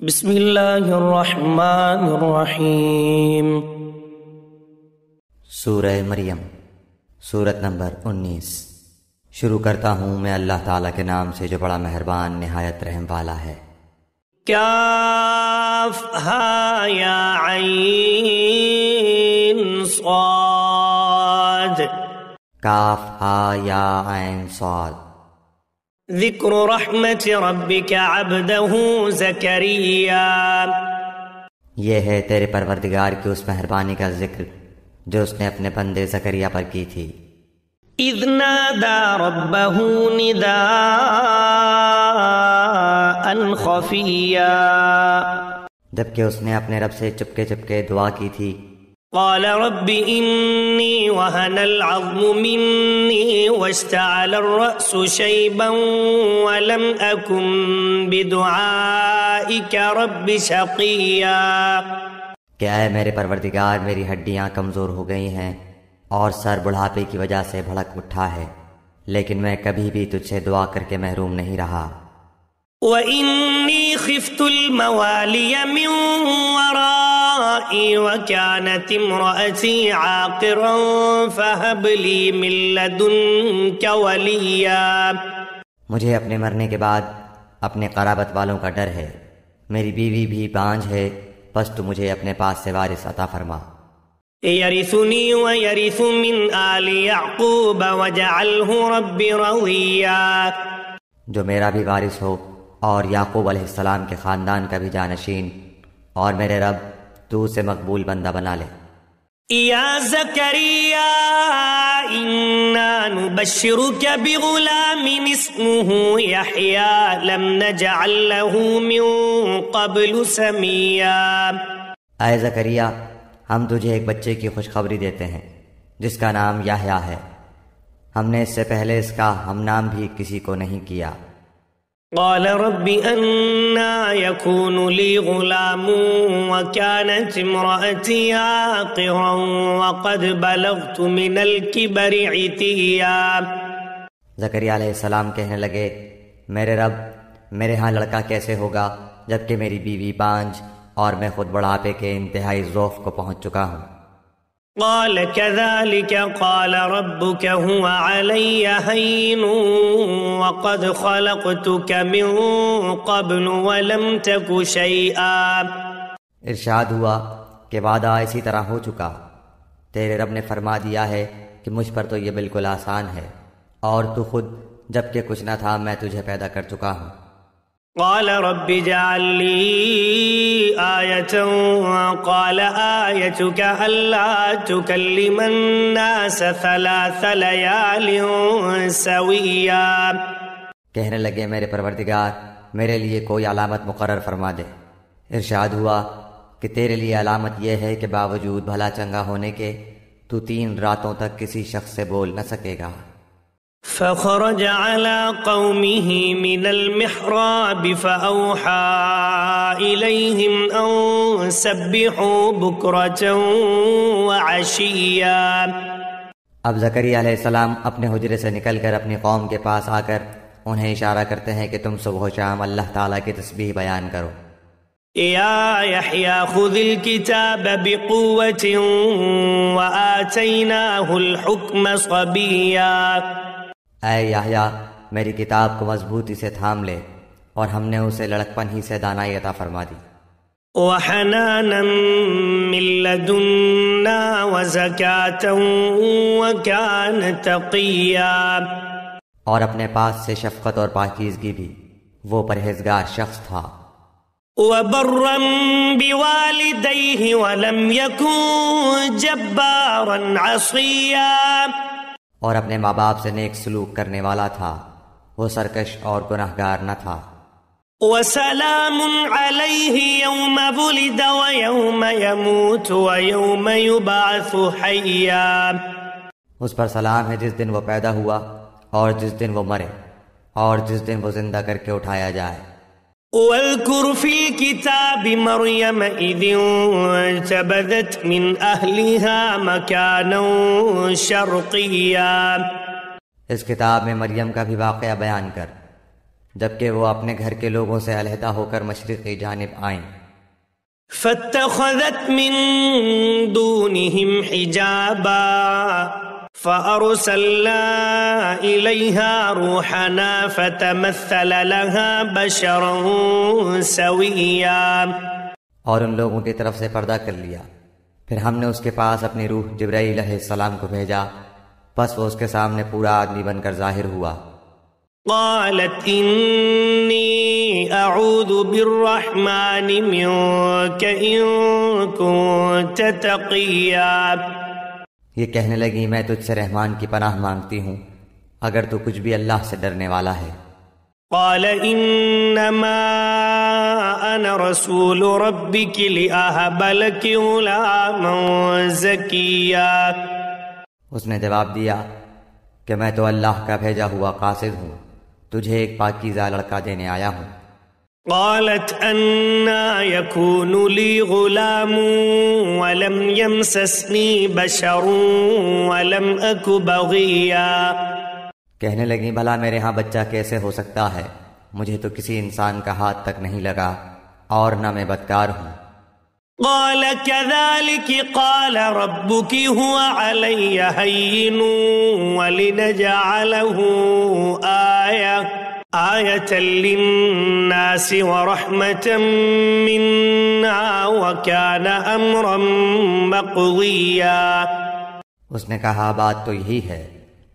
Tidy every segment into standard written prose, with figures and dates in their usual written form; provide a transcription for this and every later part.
بسم اللہ الرحمن الرحیم۔ سورہ مریم، سورت نمبر 19۔ شروع کرتا ہوں میں اللہ تعالیٰ کے نام سے جو بڑا مہربان نہایت رحم والا ہے۔ کاف ہا یا عین صاد، کاف ہا یا عین صاد۔ ذکر رحمت ربک عبدہ زکریا، یہ ہے تیرے پروردگار کی اس مہربانی کا ذکر جو اس نے اپنے بندے زکریا پر کی تھی۔ اذ نادى ربه نداء خفیا، جبکہ اس نے اپنے رب سے چپکے چپکے دعا کی تھی۔ قال رب انی وهن العظم منی واشتعل الرأس شیبا ولم اکن بدعائک رب شقیا، کہ اے میرے پروردگار میری ہڈیاں کمزور ہو گئی ہیں اور سر بڑھاپے کی وجہ سے بھڑک اٹھا ہے، لیکن میں کبھی بھی تجھ سے دعا کر کے محروم نہیں رہا۔ وَإِنِّي خِفْتُ الْمَوَالِيَ مِنْ وَرَائِي وَكَانَتِ امْرَأَتِي عَاقِرًا فَهَبْ لِي مِن لَّدُنكَ وَلِيًّا، مجھے اپنے مرنے کے بعد اپنے قرابت والوں کا ڈر ہے، میری بیوی بھی بانجھ ہے، پس تو مجھے اپنے پاس سے وارث عطا فرما۔ يَرِثُنِي وَيَرِثُ مِنْ آلِ يَعْقُوبَ وَاجْعَلْهُ رَبِّ رَضِيًّا، جو میرا بھی وارث ہو اور یعقوب علیہ السلام کے خاندان کا بھی جانشین، اور میرے رب تو اسے مقبول بندہ بنا لے۔ یا زکریا انا نبشرک بغلام اسمہ یحییٰ لم نجعل له من قبل سمیا، اے زکریا ہم تجھے ایک بچے کی خوشخبری دیتے ہیں جس کا نام یحییٰ ہے، ہم نے اس سے پہلے اس کا ہم نام بھی کسی کو نہیں کیا۔ قال رب انا يكون لي غلام وكانت امرأتي عاقرا وقد بلغت من الكبر عتيا، زکریا علیہ السلام کہنے لگے میرے رب میرے ہاں لڑکا کیسے ہوگا جبکہ میری بیوی بانجھ اور میں خود بڑھاپے کے انتہائی ذوق کو پہنچ چکا ہوں۔ قال كذلك قال ربك هو علي هين وقد خلقتك من قبل ولم تك شيئا، ارشاد ہوا کہ وعدہ اسی طرح ہو چکا، تیرے رب نے فرما دیا ہے کہ مجھ پر تو یہ بالکل آسان ہے، اور تو خود جبکہ کچھ نہ تھا میں تجھے پیدا کر چکا ہوں۔ قال رب اجعل لي آية قال آيتك ألا تكلم الناس 3 ليال سويا، کہنے لگے میرے پروردگار میرے لیے کوئی علامت مقرر فرما دے۔ ارشاد ہوا کہ تیرے لیے علامت یہ ہے کہ باوجود بھلا چنگا ہونے کے تو 3 راتوں تک کسی شخص سے بول نہ سکے گا۔ فخرج على قومه من المحراب فأوحى إليهم أن سبحوا بكرة وعشيا، اب زکریا علیہ السلام اپنے حجرے سے نکل کر اپنی قوم کے پاس آ کر انہیں اشارہ کرتے ہیں کہ تم صبح و شام اللہ تعالیٰ کی تسبیح بیان کرو۔ یا یحییٰ خذ الکتاب بقوة وآتیناہ الحکم صبیا، اے یحییٰ میری کتاب کو مضبوطی سے تھام لے اور ہم نے اسے لڑکپن ہی سے دانائی عطا فرما دی۔ وحنانا من لدنا وزکاة وکان تقیا، اور اپنے پاس سے شفقت اور پاکیزگی بھی، وہ پرہیزگار شخص تھا۔ وبرا بوالدیہ ولم یکن جبارا عصیا، اور اپنے ماں باپ سے نیک سلوک کرنے والا تھا، وہ سرکش اور گناہگار نہ تھا۔ وسلام علیہ یوم ولد ویوم یموت ویوم یبعث حیا، اس پر سلام ہے جس دن وہ پیدا ہوا اور جس دن وہ مرے اور جس دن وہ زندہ کر کے اٹھایا جائے۔ واذکر فی الکتاب مریم اذ انتبذت من اہلها مکانا شرقیا، اس کتاب میں مریم کا بھی واقعہ بیان کر جبکہ وہ اپنے گھر کے لوگوں سے علیحدہ ہو کر مشرقی جانب آئیں۔ فاتخذت من دونهم حجابا فأرسلنا إليها روحنا فتمثل لها بشرا سويا، اور ان لوگوں کی طرف سے پردہ کر لیا، پھر ہم نے اس کے پاس اپنی روح جبرائیل علیہ السلام کو بھیجا، بس وہ اس کے سامنے پورا آدمی بن کر ظاہر ہوا۔ قالت إني أعوذ بالرحمن منك إن كنت تقيا، یہ کہنے لگی میں تجھ سے رحمان کی پناہ مانگتی ہوں اگر تو کچھ بھی اللہ سے ڈرنے والا ہے۔ قال إنما أنا رسول ربك لأهب لك غلاما زكيا، اس نے جواب دیا کہ میں تو اللہ کا بھیجا ہوا قاصد ہوں، تجھے ایک پاکیزہ لڑکا دینے آیا ہوں۔ قالت أنا يكون لي غلام ولم يمسسني بشر ولم أك بغيا، کہنے لگی بھلا میرے ہاں بچہ کیسے ہو سکتا ہے، مجھے تو کسی انسان کا ہاتھ تک نہیں لگا اور نہ میں بدکار ہوں۔ قال كذلك قال ربك هو علي هين ولنجعله آية للناس ورحمة منا وكان أمرا مقضيا، اس نے کہا بات تو یہی ہے،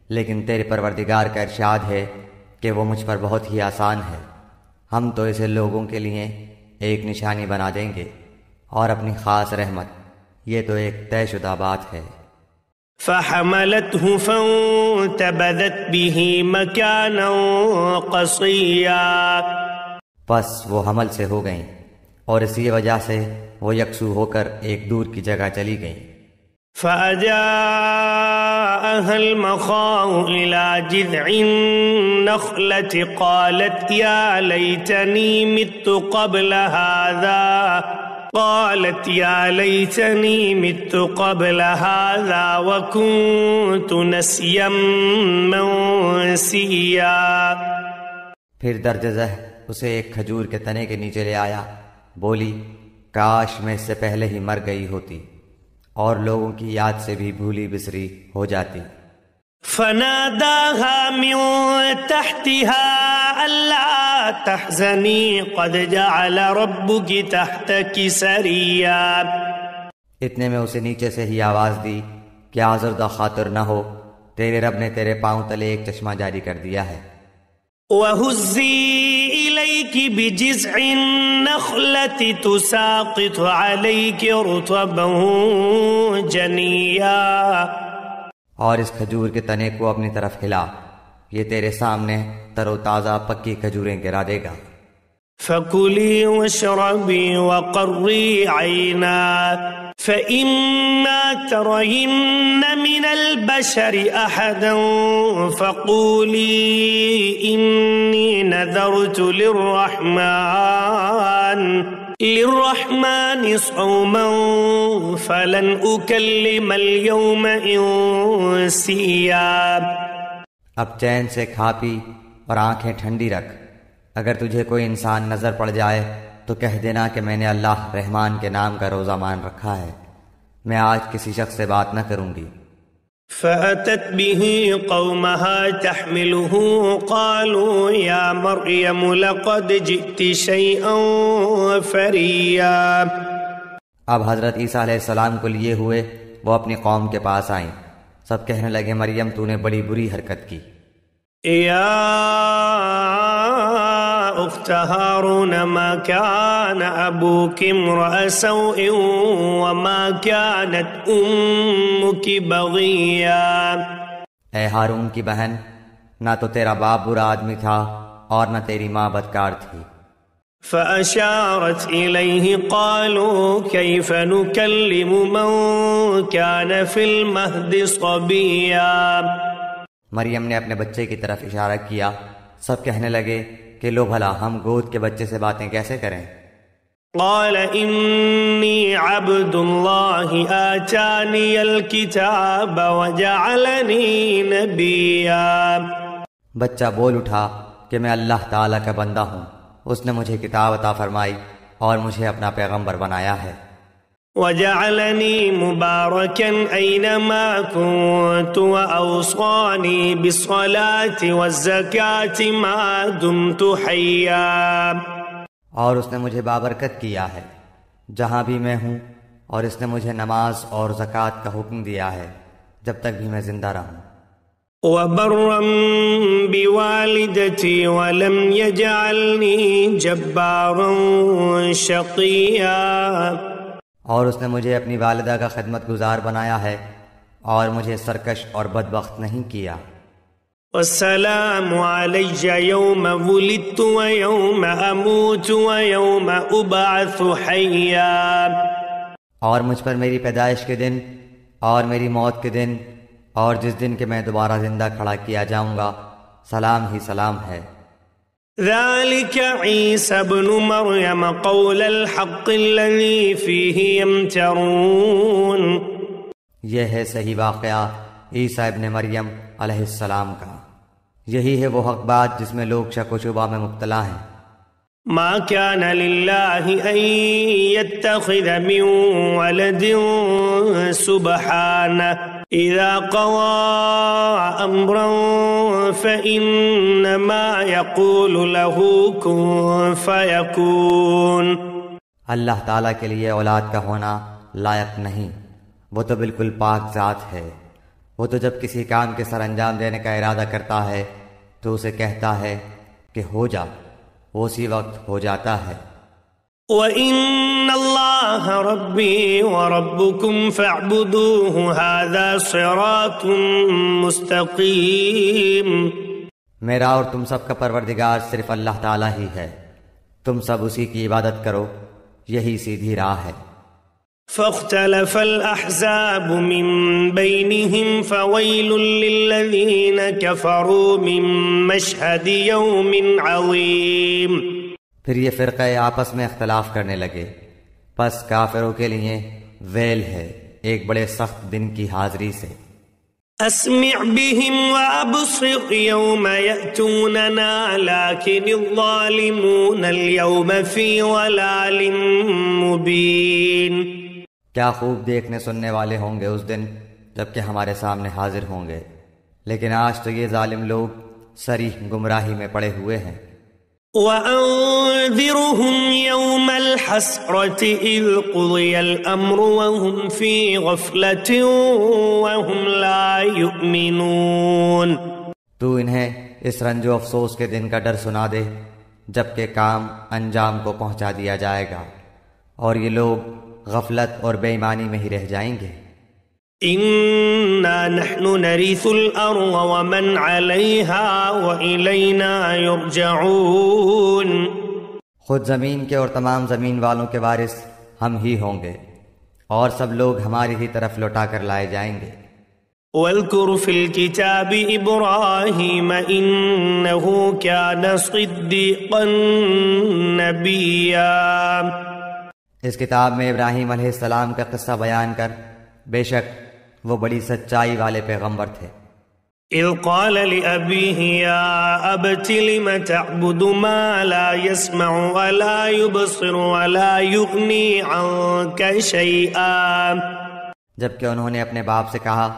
لیکن تیرے پروردگار کا ارشاد ہے کہ وہ مجھ پر بہت ہی آسان ہے، ہم تو اسے لوگوں کے لیے ایک نشانی بنا دیں گے اور اپنی خاص رحمت، یہ تو ایک طے شدہ بات ہے۔ فحملته فانتبذت به مكانا قصيا، پس وہ حمل سے ہو گئیں اور اسی وجہ سے وہ یکسو ہو کر ایک دور کی جگہ چلی گئیں۔ فأجاءها المخاض إلى جذع النخلة قالت يا ليتني مت قبل هذا وكنت نسيا منسيا، پھر درج ذہ اسے ایک کھجور کے تنے کے نیچے لے آیا، بولی کاش میں اس سے پہلے ہی مر گئی ہوتی اور لوگوں کی یاد سے بھی بھولی بسری ہو جاتی۔ فناداها من تحتها ألا تحزني قد جعل ربك تحتك سريا، اتنے میں اسے نیچے سے ہی آواز دی کہ آزردہ خاطر نہ ہو، تیرے رب نے تیرے پاؤں تلے ایک چشمہ جاری کر دیا ہے۔ وَهُزِّي إِلَيْكِ بِجِذْعِ النَّخْلَةِ تُسَاقِطُ عَلَيْكِ رُطَبًا جَنِيًّا، اور اس کھجور کے تنے کو اپنی طرف ہلا، یہ تیرے سامنے تر و تازہ پکی کھجوریں گرا دے گا۔ فَكُلِي وَاشْرَبِي وَقَرِّي عَيْنًا فَإِمَّا تَرَيِنَّ مِنَ الْبَشَرِ أَحَدًا فَقُولِي إِنِّي نَذَرْتُ لِلرَّحْمَنِ صَوْمًا فَلَنْ أُكَلِّمَ الْيَوْمَ إِنسِيًّا، اب چین سے کھا پی اور آنکھیں ٹھنڈی رکھ، اگر تجھے کوئی انسان نظر پڑ جائے تو کہہ دینا کہ میں نے اللہ رحمان کے نام کا روزہ مان رکھا ہے، میں آج کسی شخص سے بات نہ کروں گی۔ فأتت به قومها تحمله قالوا يا مريم لقد جئت شيئا فريا، اب حضرت عیسیٰ علیہ السلام کو لیے ہوئے وہ اپنی قوم کے پاس آئیں، سب کہنے لگے مریم تو نے بڑی بری حرکت کی۔ يا أخت هارون ما كان أبوك امرأ سوء وما كانت أمك بغيا، اے ہارون کی بہن، نہ تو تیرا باپ برا آدمی تھا اور نہ تیری ماں بدکار تھی۔ فأشارت إليه قالوا كيف نكلم من كان في المهد صبيا، مریم نے اپنے بچے کی طرف اشارہ کیا، سب کہنے لگے کہ لو بھلا ہم گود کے بچے سے باتیں کیسے کریں؟ قال إني عبد الله آتاني الكتاب وجعلني نبيا، بچہ بول اٹھا کہ کہ میں اللہ تعالیٰ کا بندہ ہوں، اس نے مجھے کتاب عطا فرمائی اور مجھے اپنا پیغمبر بنایا ہے۔ وجعلني مباركا أينما كنت وأوصاني بالصلاة والزكاة ما دمت حيا، اور اس نے مجھے بابرکت کیا ہے جہاں بھی میں ہوں، اور اس نے مجھے نماز اور زکوٰۃ کا حکم دیا ہے جب تک بھی میں زندہ رہوں۔ وبرا بوالدتي ولم يجعلني جبارا شقيا، اور اس نے مجھے اپنی والدہ کا خدمت گزار بنایا ہے اور مجھے سرکش اور بدبخت نہیں کیا۔ والسلام علي يوم ولدت ويوم أموت ويوم أبعث حيا، اور مجھ پر میری پیدائش کے دن اور میری موت کے دن اور جس دن کہ میں دوبارہ زندہ کھڑا کیا جاؤں گا سلام ہی سلام ہے۔ ذلك عيسى ابن مريم قول الحق الذي فيه يمترون، یہ ہے صحیح واقعہ عیسیٰ ابن مریم علیہ السلام کا، یہی ہے وہ حق بات جس میں لوگ شک و شبہ میں مبتلا ہیں۔ ما كان لله أن يتخذ من ولد سبحانه إذا قضى أمرا فإنما يقول له كن فيكون، اللہ تعالیٰ کے لیے اولاد کا ہونا لائق نہیں، وہ تو بالکل پاک ذات ہے، وہ تو جب کسی کام کے سر انجام دینے کا ارادہ کرتا ہے تو اسے کہتا ہے کہ ہو جا، وہ اسی وقت ہو جاتا ہے۔ وَإِنَّ اللَّهَ رَبِّي وَرَبُّكُمْ فَاعْبُدُوهُ هَذَا صِرَاطٌ مُسْتَقِيمٌ، میرا اور تم سب کا پروردگار صرف اللہ تعالیٰ ہی ہے، تم سب اسی کی عبادت کرو، یہی سیدھی راہ ہے۔ فاختلف الأحزاب من بينهم فويل للذين كفروا من مشهد يوم عظيم، پھر یہ فرقے آپس میں اختلاف کرنے لگے، پس کافروں کے لیے ویل ہے ایک بڑے سخت دن کی حاضری سے۔ اسمع بهم وابصر يوم يأتوننا لكن الظالمون اليوم في ضلال مبين، کیا خوب دیکھنے سننے والے ہوں گے اس دن جبکہ ہمارے سامنے حاضر ہوں گے، لیکن آج تو یہ ظالم لوگ صریح گمراہی میں پڑے ہوئے ہیں۔ وَأَنذِرْهُمْ يَوْمَ الْحَسْرَةِ إِذْ قُضِيَ الْأَمْرُ وَهُمْ فِي غَفْلَةٍ وَهُمْ لَا يُؤْمِنُونَ، تو انہیں اس رنج و افسوس کے دن کا ڈر سنا دے جبکہ کام انجام کو پہنچا دیا جائے گا اور یہ لوگ غفلت اور بے ایمانی میں ہی رہ جائیں گے۔ إِنَّا نَحْنُ نَرِثُ الْأَرْضَ وَمَنْ عَلَيْهَا وَإِلَيْنَا يُرْجَعُونَ، خود زمین کے اور تمام زمین والوں کے وارث ہم ہی ہوں گے اور سب لوگ ہماری ہی طرف لوٹا کر لائے جائیں گے۔ وَاذْكُرْ فِي الْكِتَابِ إِبْرَاهِيمَ إِنَّهُ كَانَ صِدِّيقًا نَبِيًّا، اس کتاب میں ابراہیم علیہ السلام کا قصہ بیان کر، بے شک وہ بڑی سچائی والے پیغمبر تھے۔ اذ قال لأبيه يا أبت لم تعبد ما لا يسمع ولا يبصر ولا يغني عنك شيئا، جبکہ انہوں نے اپنے باپ سے کہا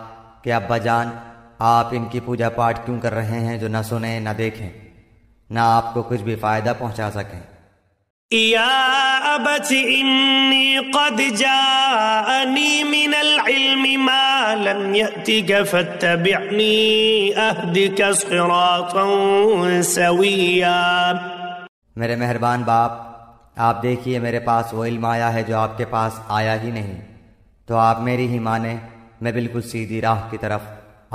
کہ ابا جان آپ ان کی پوجا پاٹ کیوں کر رہے ہیں جو نہ سنیں نہ دیکھیں، نہ آپ کو کچھ بھی فائدہ پہنچا سکیں۔ يا أبت إني قد جاءني من العلم ما لم يأتك فاتبعني أهدك صراطا سويا، میرے مہربان باپ آپ دیکھیے میرے پاس وہ علم آیا ہے جو آپ کے پاس آیا ہی نہیں، تو آپ میری ہی مانیں، میں بالکل سیدھی راہ کی طرف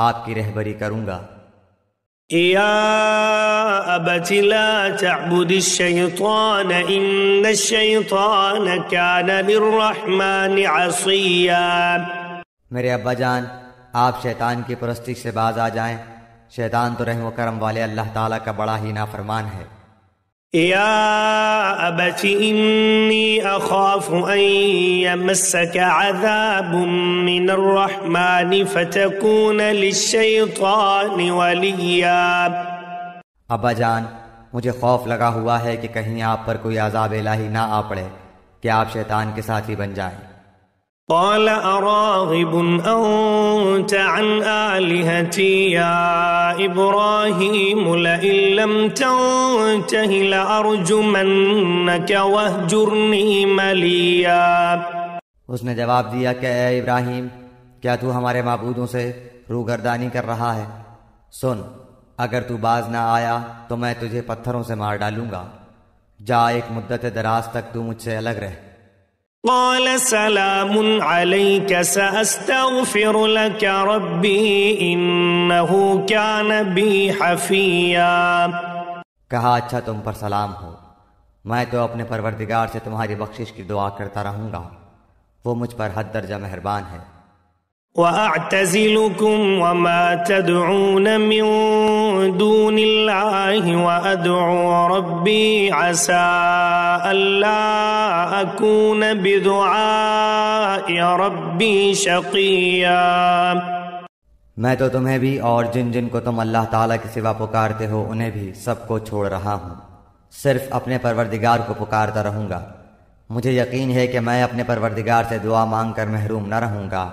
آپ کی رہبری کروں گا۔ يا أبت لا تعبد الشيطان إن الشيطان كان للرحمن عصيا، میرے ابا جان آپ شیطان کی پرستی سے باز آ جائیں، شیطان تو رحم و کرم والے اللہ تعالیٰ کا بڑا ہی نافرمان ہے۔ يا أبت إني أخاف أن يمسك عذاب من الرحمن فتكون للشيطان وليا، ابا جان مجھے خوف لگا ہوا ہے کہ کہیں آپ پر کوئی عذاب الہی نہ آ پڑے کہ آپ شیطان کے ساتھی بن جائیں۔ قال أراغب أنت عن آلهتي يا إبراهيم لئن لم تنته لأرجمنك واهجرني مليا۔ اس نے جواب دیا کہ اے ابراہیم، کیا تو ہمارے معبودوں سے روگردانی کر رہا ہے؟ سن، اگر تو باز نہ آیا تو میں تجھے پتھروں سے مار ڈالوں گا۔ جا، ایک مدت دراز تک تو مجھ سے الگ رہ۔ قال سلام عليك سأستغفر لك ربي إنه كان بي حفيا۔ کہا اچھا تم پر سلام ہو، میں تو اپنے پروردگار سے تمہاری بخشش کی دعا کرتا رہوں گا، وہ مجھ پر حد درجہ مہربان ہے۔ وَأَعْتَزِلُكُمْ وَمَا تَدْعُونَ مِن دُونِ اللَّهِ وَأَدْعُو رَبِّي عَسَىٰ أَلَّا أَكُونَ بِدُعَاءِ رَبِّي شَقِيًّا۔ میں تو تمہیں بھی اور جن جن کو تم اللہ تعالیٰ کے سوا پکارتے ہو انہیں بھی سب کو چھوڑ رہا ہوں، صرف اپنے پروردگار کو پکارتا رہوں گا۔ مجھے یقین ہے کہ میں اپنے پروردگار سے دعا مانگ کر محروم نہ رہوں گا۔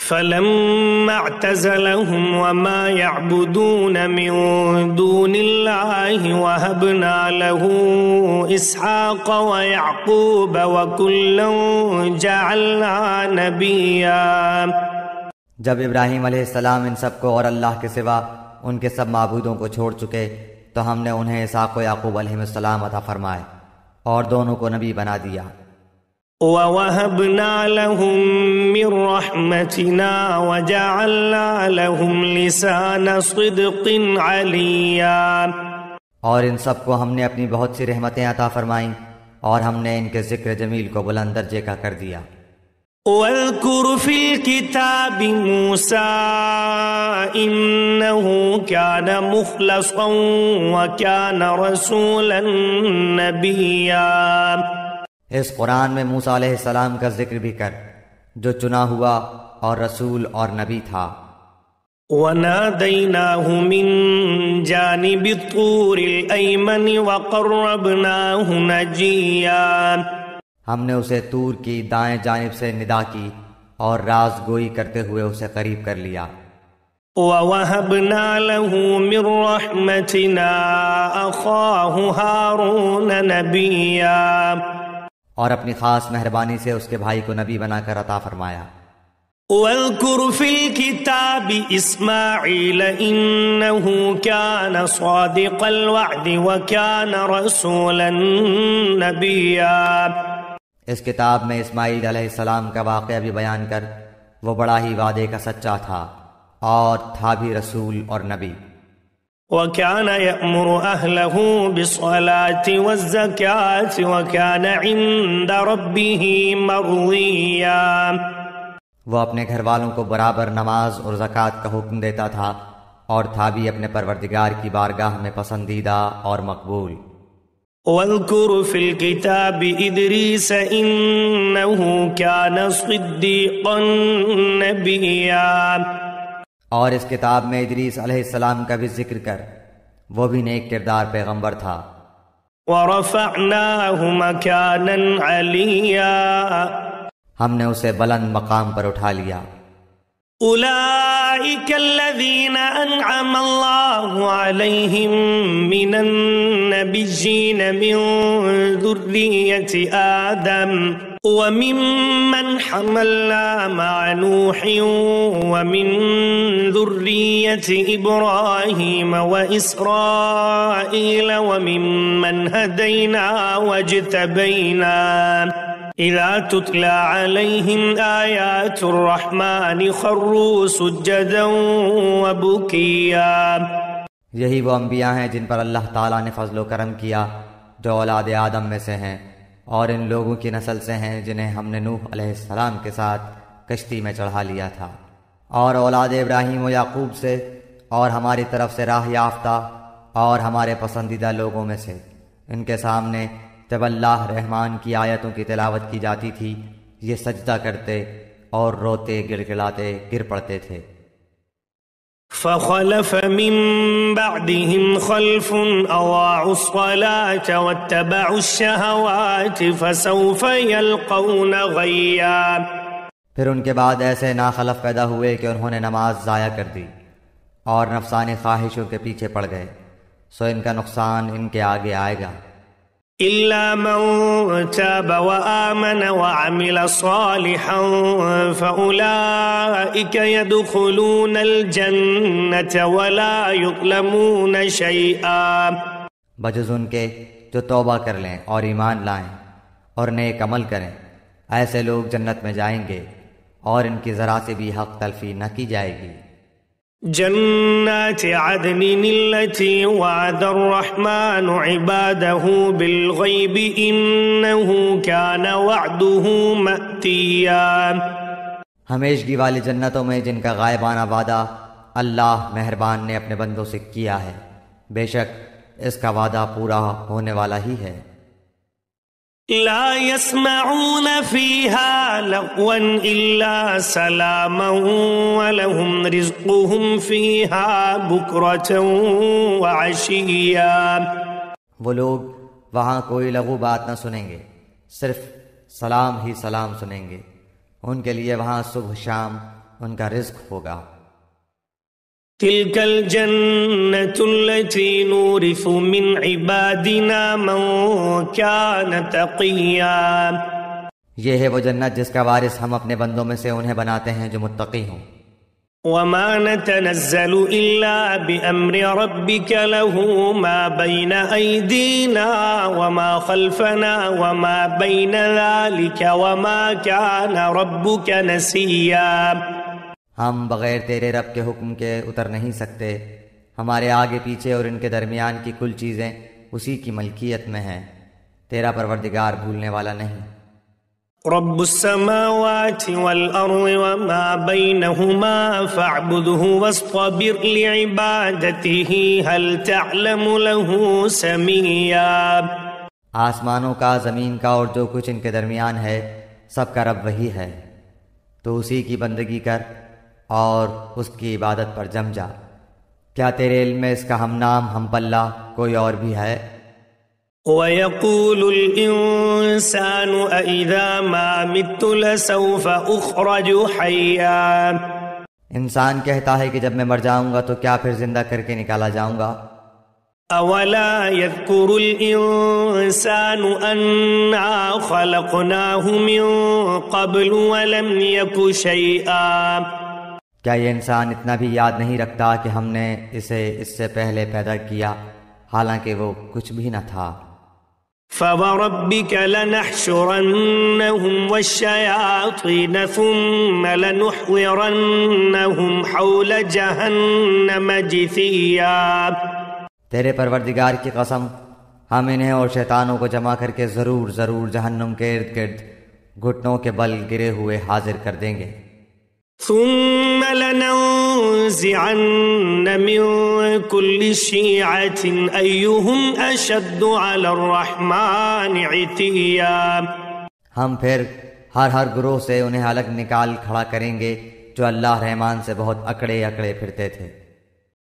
فلما اعتزلهم وما يعبدون من دون الله وهبنا له إسحاق ويعقوب وكلا جعلنا نبيا۔ جب ابراہیم علیہ السلام ان سب کو اور اللہ کے سوا ان کے سب معبودوں کو چھوڑ چکے تو ہم نے انہیں اسحاق و یعقوب علیہ السلام عطا فرمائے اور دونوں کو نبی بنا دیا۔ وَوَهَبْنَا لَهُم مِّن رَّحْمَتِنَا وَجَعَلْنَا لَهُمْ لِسَانَ صِدْقٍ عَلِيًّا۔ اور ان سب کو ہم نے اپنی بہت سی رحمتیں عطا فرمائیں اور ہم نے ان کے ذکر جمیل کو بلند درجے کا کر دیا۔ وَاذْكُرْ فِي الْكِتَابِ مُوسَىٰ إِنَّهُ كَانَ مُخْلَصًا وَكَانَ رَسُولًا نَبِيًّا۔ اس قرآن میں موسیٰ علیہ السلام کا ذکر بھی کر جو چنا ہوا اور رسول اور نبی تھا۔ وَنَادَيْنَاهُ مِن جَانِبِ الطُّورِ الْأَيْمَنِ وَقَرَّبْنَاهُ نَجِيًّا۔ ہم نے اسے طور کی دائیں جانب سے ندا کی اور راز گوئی کرتے ہوئے اسے قریب کر لیا۔ وَوَهَبْنَا لَهُ مِن رَّحْمَتِنَا أَخَاهُ هَارُونَ نَبِيًّا۔ اور اپنی خاص مہربانی سے اس کے بھائی کو نبی بنا کر عطا فرمایا۔ وَاذْكُرْ فِي الْكِتَابِ إِسْمَاعِيلَ إِنَّهُ كَانَ صَادِقَ الْوَعْدِ وَكَانَ رَسُولًا نَبِيًّا۔ اس کتاب میں اسماعیل علیہ السلام کا واقعہ بھی بیان کر، وہ بڑا ہی وعدے کا سچا تھا اور تھا بھی رسول اور نبی۔ وَكَانَ يَأْمُرُ أَهْلَهُ بِالصَّلَاةِ وَالزَّكَاةِ وَكَانَ عِندَ رَبِّهِ مَرْضِيًّا۔ وہ اپنے گھر والوں کو برابر نماز اور زکوٰۃ کا حکم دیتا تھا اور تھا بھی اپنے پروردگار کی بارگاہ میں پسندیدہ اور مقبول۔ وَاذْكُرْ فِي الْكِتَابِ إِدْرِيسَ إِنَّهُ كَانَ صِدِّيقًا نَبِيًّا۔ اور اس کتاب میں ادریس علیہ السلام کا بھی ذکر کر، وہ بھی نیک کردار پیغمبر تھا۔ وَرَفَعْنَاهُ مَكَانًا عَلِيًّا۔ ہم نے اسے بلند مقام پر اٹھا لیا۔ أولئك الذين أنعم الله عليهم من النبيين من ذرية آدم وممن حملنا مع نوح ومن ذرية إبراهيم وإسرائيل وممن هدينا واجتبينا إذا تتلى عليهم آيات الرحمن خروا سجدا وبكيا۔ یہی وہ انبیاء ہیں جن پر اللہ تعالیٰ نے فضل و کرم کیا، جو اولاد آدم میں سے ہیں، اور ان لوگوں کی نسل سے ہیں جنہیں ہم نے نوح علیہ السلام کے ساتھ کشتی میں چڑھا لیا تھا، اور اولاد ابراہیم و یعقوب سے، اور ہماری طرف سے راہ یافتہ اور ہمارے پسندیدہ لوگوں میں سے۔ ان کے سامنے جب اللہ رحمان کی آیتوں کی تلاوت کی جاتی تھی یہ سجدہ کرتے اور روتے گڑگڑاتے گر پڑتے تھے۔ فخلف من بعدهم خلف أضاعوا الصلاة واتبعوا الشهوات فسوف يلقون غيا۔ پھر ان کے بعد ایسے ناخلف پیدا ہوئے کہ انہوں نے نماز ضائع کر دی اور نفسانی خواہشوں کے پیچھے پڑ گئے، سو ان کا نقصان ان کے آگے آئے گا۔ إلا من تاب وآمن وعمل صالحا فأولئك يدخلون الجنة ولا يظلمون شيئا، بجز ان کے جو توبہ کر لیں اور ایمان لائیں اور نیک عمل کریں، ایسے لوگ جنت میں جائیں گے اور ان کی ذرا سے بھی حق تلفی نہ کی جائے گی۔ جنات عدن التي وعد الرحمن عباده بالغيب إنه كان وعده مأتيا، ہمیشگی والی جنتوں میں جن کا غائبانہ وعدہ اللہ مہربان نے اپنے بندوں سے کیا ہے، بے شک اس کا وعدہ پورا ہونے والا ہی ہے۔ لا يسمعون فيها لغوا إلا سلاما ولهم رزقهم فيها بكرة وعشيا، وہ لوگ وہاں کوئی لغو بات نہ سنیں گے، صرف سلام ہی سلام سنیں گے، ان کے لیے وہاں صبح شام ان کا رزق ہوگا۔ تلك الجنة التي نورث من عبادنا من كان تقيا، یہ ہے وہ جنت جس کا وارث ہم اپنے بندوں میں سے انہیں بناتے ہیں جو متقی ہوں۔ وما نتنزل إلا بأمر ربك له ما بين أيدينا وما خلفنا وما بين ذلك وما كان ربك نسيا، ہم بغیر تیرے رب کے حکم کے اتر نہیں سکتے، ہمارے آگے پیچھے اور ان کے درمیان کی کل چیزیں اسی کی ملکیت میں ہیں، تیرا پروردگار بھولنے والا نہیں۔ رب السماوات والأرض وما بينهما فاعبده واصطبر لعبادته هل تعلم له سميا، آسمانوں کا، زمین کا اور جو کچھ ان کے درمیان ہے سب کا رب وہی ہے، تو اسی کی بندگی کر اور اس کی عبادت پر جم جا، کیا تیرے علم میں اس کا ہم نام ہم پلہ کوئی اور بھی ہے؟ وَيَقُولُ الْإِنسَانُ أَإِذَا مَا مِتُّ لَسَوْفَ أُخْرَجُ حَيًّا، انسان کہتا ہے کہ جب میں مر جاؤں گا تو کیا پھر زندہ کر کے نکالا جاؤں گا؟ أَوَلَا يَذْكُرُ الْإِنسَانُ أَنَّا خَلَقْنَاهُ مِن قَبْلُ وَلَمْ يَكُ شَيْئًا، کیا یہ انسان اتنا بھی یاد نہیں رکھتا کہ ہم نے اسے اس سے پہلے پیدا کیا حالانکہ وہ کچھ بھی نہ تھا؟ فَوَرَبِّكَ لَنَحْشُرَنَّهُمْ وَالشَّيَاطِينَ ثُمَّ لَنُحْضِرَنَّهُمْ حَوْلَ جَهَنَّمَ جِثِيًّا، تیرے پروردگار کی قسم ہم انہیں اور شیطانوں کو جمع کر کے ضرور جہنم کے ارد گرد گھٹنوں کے بل گرے ہوئے حاضر کر دیں گے۔ ثم لننزعن من كل شيعة أيهم أشد على الرحمن عتيا، ہم پھر ہر گروہ سے انہیں الگ نکال کھڑا کریں گے جو اللہ رحمان سے بہت اکڑے پھرتے تھے۔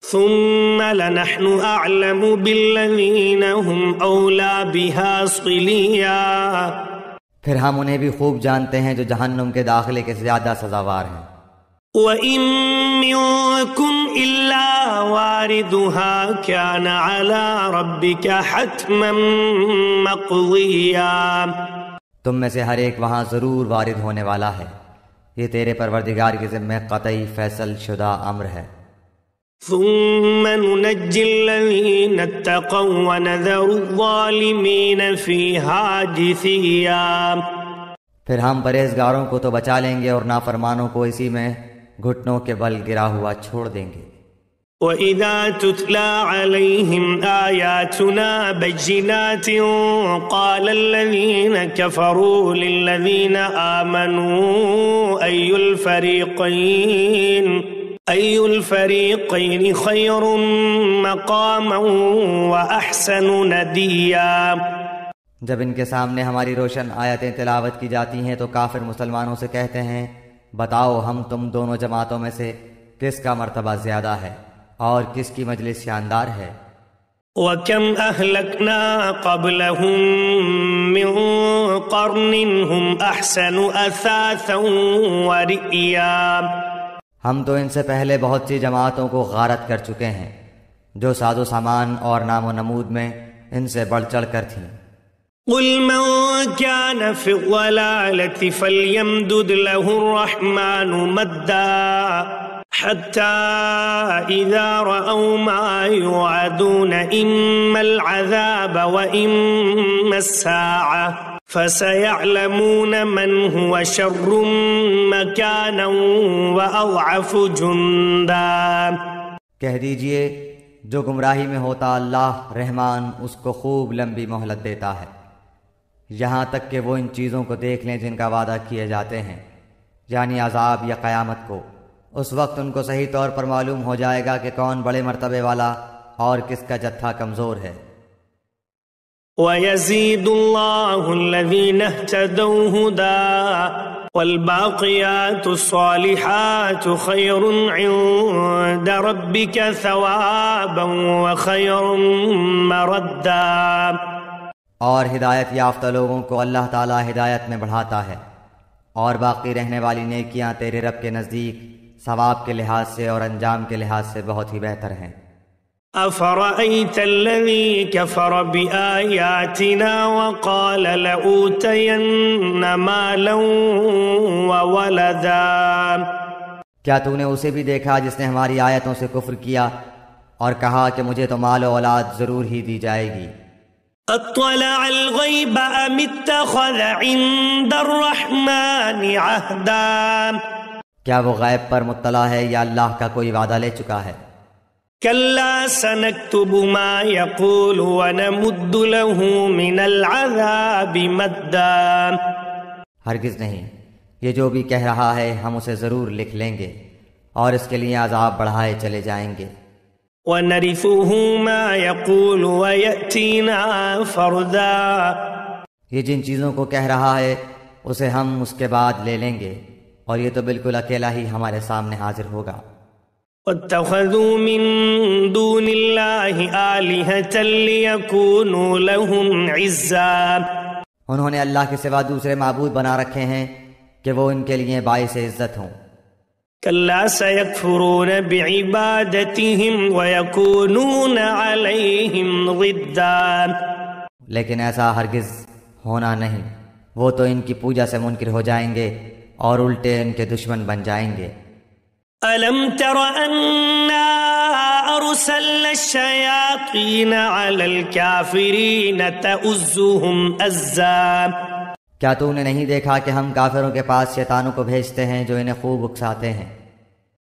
ثم لنحن أعلم بالذين هم أولى بها صليا، پھر ہم انہیں بھی خوب جانتے ہیں جو جہنم کے داخلے کے زیادہ سزاوار ہیں۔ وَإِن مِّنكُمْ إِلَّا وَارِدُهَا كَانَ عَلَى رَبِّكَ حَتْمًا مَّقْضِيًّا، تم میں سے ہر ایک وہاں ضرور وارد ہونے والا ہے، یہ تیرے پروردگار کے ذمہ قطعی فیصل شدہ امر ہے۔ ثُمَّ نُنَجِّي الَّذِينَ اتَّقَوْا وَنَذَرُ الظَّالِمِينَ فِيهَا جِثِيًّا، پھر ہم پرہیزگاروں کو تو بچا لیں گے اور نافرمانوں کو اسی میں گھٹنوں کے بل گرا ہوا چھوڑ دیں گے۔ وَإِذَا تُتْلَى عَلَيْهِمْ آيَاتُنَا بَيِّنَاتٍ قَالَ الَّذِينَ كَفَرُوا لِلَّذِينَ آمَنُوا أَيُّ الْفَرِيقَيْنِ خَيْرٌ مَّقَامًا وَأَحْسَنُ نَدِيًّا، جب ان کے سامنے ہماری روشن آیتیں تلاوت کی جاتی ہیں تو کافر مسلمانوں سے کہتے ہیں بتاؤ ہم تم دونوں جماعتوں میں سے کس کا مرتبہ زیادہ ہے اور کس کی مجلس شاندار ہے۔ وَكَمْ أَهْلَكْنَا قَبْلَهُمْ مِنْ قَرْنٍ هُمْ أَحْسَنُ أَثَاثًا وَرِئْيًا، ہم تو ان سے پہلے بہت سی جماعتوں کو غارت کر چکے ہیں جو ساز و سامان اور نام و نمود میں ان سے بڑھ چڑھ کر تھیں۔ قُلْ مَنْ كَانَ فِي الضَّلَالَةِ فَلْيَمْدُدْ لَهُ الرَّحْمَنُ مَدًّا حتى إذا رأوا ما يوعدون إما العذاب وإما الساعة فسيعلمون من هو شر مكانا وأضعف جندا۔ کہہ دیجئے جو گمراہی میں ہوتا اللہ رحمان اس کو خوب لمبی مہلت دیتا ہے، یہاں تک کہ وہ ان چیزوں کو دیکھ لیں جن کا وعدہ کیے جاتے ہیں، یعنی عذاب یا قیامت کو۔ اس وقت ان کو صحیح طور پر معلوم ہو جائے گا کہ کون بڑے مرتبے والا اور کس کا جتھا کمزور ہے۔ وَيَزِيدُ اللَّهُ الَّذِينَ اهْتَدَوْا هُدًى وَالْبَاقِيَاتُ الصَّالِحَاتُ خَيْرٌ عِندَ رَبِّكَ ثَوَابًا وَخَيْرٌ مَّرَدًّا۔ اور ہدایت یافتہ لوگوں کو اللہ تعالی ہدایت میں بڑھاتا ہے، اور باقی رہنے والی نیکیاں تیرے رب کے نزدیک ثواب کے لحاظ سے اور انجام کے لحاظ سے بہت ہی بہتر ہیں۔ أَفَرَأَيْتَ الَّذِي كَفَرَ بِآيَاتِنَا وَقَالَ لَأُوتَيَنَّ مَالًا وَوَلَدًا، کیا تو نے اسے بھی دیکھا جس نے ہماری آیتوں سے کفر کیا اور کہا کہ مجھے تو مال و اولاد ضرور ہی دی جائے گی؟ اطلع الغیب ام اتخذ عند الرحمن عہدا، کیا وہ غیب پر مطلع ہے یا اللہ کا کوئی وعدہ لے چکا ہے؟ کلا سنکتب ما یقول ونمد له من العذاب مدا، ہرگز نہیں، یہ جو بھی کہہ رہا ہے ہم اسے ضرور لکھ لیں گے اور اس کے لیے عذاب بڑھائے چلے جائیں گے۔ وَنَرِثُهُ مَا يَقُولُ وَيَأْتِينَا فَرْدًا، یہ جن چیزوں کو کہہ رہا ہے اسے ہم اس کے بعد لے لیں گے اور یہ تو بالکل اکیلا ہی ہمارے سامنے حاضر ہوگا۔ وَاتَّخَذُوا مِن دُونِ اللَّهِ آلِهَةً لِيَكُونُوا لَهُمْ عِزًّا، انہوں نے اللہ کے سوا دوسرے معبود بنا رکھے ہیں کہ وہ ان کے لیے باعث عزت ہوں۔ كلا سيكفرون بعبادتهم ويكونون عليهم ضدا، لیکن ایسا ہرگز ہونا نہیں، وہ تو ان کی پوجا سے منکر ہو جائیں گے اور الٹے ان کے دشمن بن جائیں گے۔ ألم تر أنا أرسلنا الشياطين على الكافرين تؤزهم أزا، کیا تو نے نہیں دیکھا کہ ہم کافروں کے پاس شیطانوں کو بھیجتے ہیں جو انہیں خوب اکساتے ہیں؟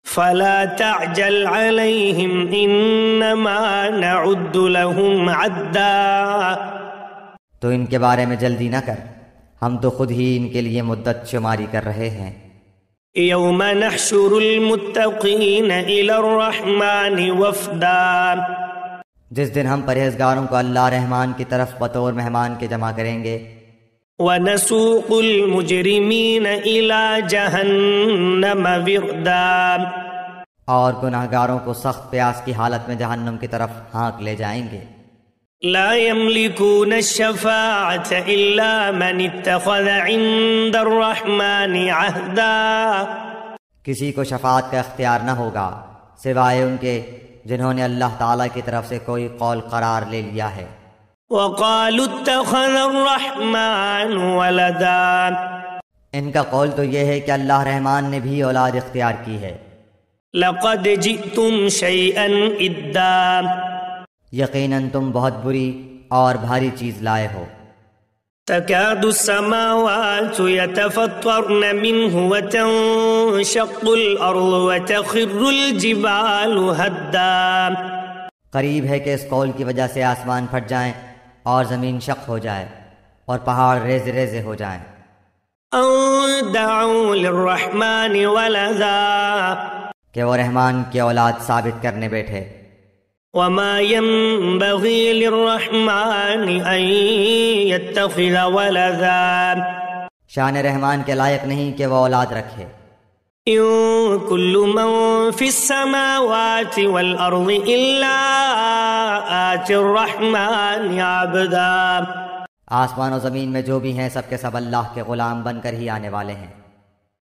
فلا تعجل عليهم إنما نعد لهم عدا، تو ان کے بارے میں جلدی نہ کر، ہم تو خود ہی ان کے لیے مدت شماری کر رہے ہیں۔ يوم نحشر المتقين إلى الرحمن وفدا، جس دن ہم پرہیزگاروں کو اللہ رحمان کی طرف بطور مہمان کے جمع کریں گے۔ وَنَسُوقُ الْمُجْرِمِينَ إِلَى جَهَنَّمَ وِرْدًا، اور گناہگاروں کو سخت پیاس کی حالت میں جہنم کی طرف ہانک لے جائیں گے۔ لَا يَمْلِكُونَ الشَّفَاعَةَ إِلَّا مَنِ اتَّخَذَ عِندَ الرَّحْمَنِ عَهْدًا، کسی کو شفاعت کا اختیار نہ ہوگا سوائے ان کے جنہوں نے اللہ تعالیٰ کی طرف سے کوئی قول قرار لے لیا ہے۔ وَقَالُوا اتَّخَذَ الرَّحْمَنُ وَلَدًا، ان کا قول تو یہ ہے کہ اللہ رحمان نے بھی اولاد اختیار کی ہے۔ لَقَدْ جِئْتُمْ شَيْئًا إِدًّا، یقیناً تم بہت بری اور بھاری چیز لائے ہو۔ تكاد السماوات يتفطرن منه وتنشق الأرض وتخر الجبال هدا، قریب ہے کہ اس قول کی وجہ سے آسمان پھٹ جائیں اور زمین شق ہو جائے اور پہاڑ ریزے ریزے ہو جائیں۔ أن دعوا للرحمن ولدا، کہ وہ رحمان کی اولاد ثابت کرنے بیٹھے۔ وما ينبغي للرحمن أن يتخذ ولدا، شان رحمان کے لائق نہیں کہ وہ اولاد رکھے۔ إن كل من في السماوات والأرض إلا آتي الرحمن عبدا. آسمان و زمین میں جو بھی ہیں سب کے سب اللہ کے غلام بن کر ہی آنے والے ہیں.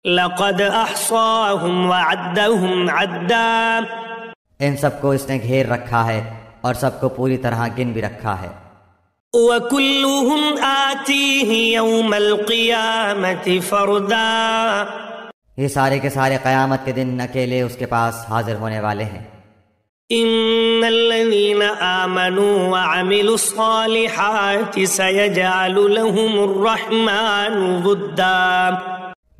لقد أحصاهم وعدهم عدا. ان سب کو اس نے گھیر رکھا ہے اور سب کو پوری طرح گن بھی رکھا ہے. وكلهم آتيه يوم القيامة فردا. یہ سارے کے سارے قیامت کے دن اکیلے اس کے پاس حاضر ہونے والے ہیں. ان الذين آمنوا وعملوا الصالحات سيجعل لهم الرحمن ودا.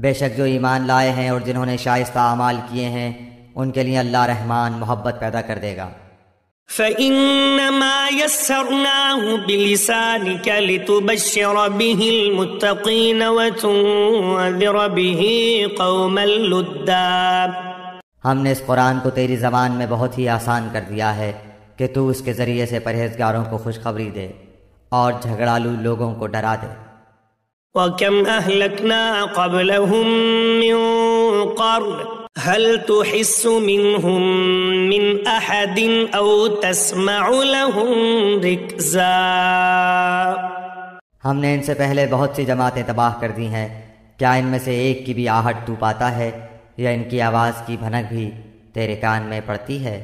بے شک جو ایمان لائے ہیں اور جنہوں نے شائستہ اعمال کیے ہیں ان کے لیے اللہ رحمان محبت پیدا کر دے گا. فإنما يسرناه بلسانك لتبشر به المتقين وتنذر به قوما لدا. ہم نے اس قرآن کو تیری زبان میں بہت ہی آسان کر دیا ہے کہ تو اس کے ذریعے سے پرہیزگاروں کو خوشخبری دے اور جھگڑالو لوگوں کو ڈرا دے. وَكَمْ أَهْلَكْنَا قَبْلَهُمْ مِنْ قَرْنٍ هَلْ تُحِسُّ مِنْهُمْ مِنْ أَحَدٍ أَوْ تَسْمَعُ لَهُمْ رِكْزًا. ہم نے ان سے پہلے بہت سی جماعتیں تباہ کر دی ہیں، کیا ان میں سے ایک کی بھی آہٹ تو پاتا ہے یا ان کی آواز کی بھنک بھی تیرے کان میں پڑتی ہے؟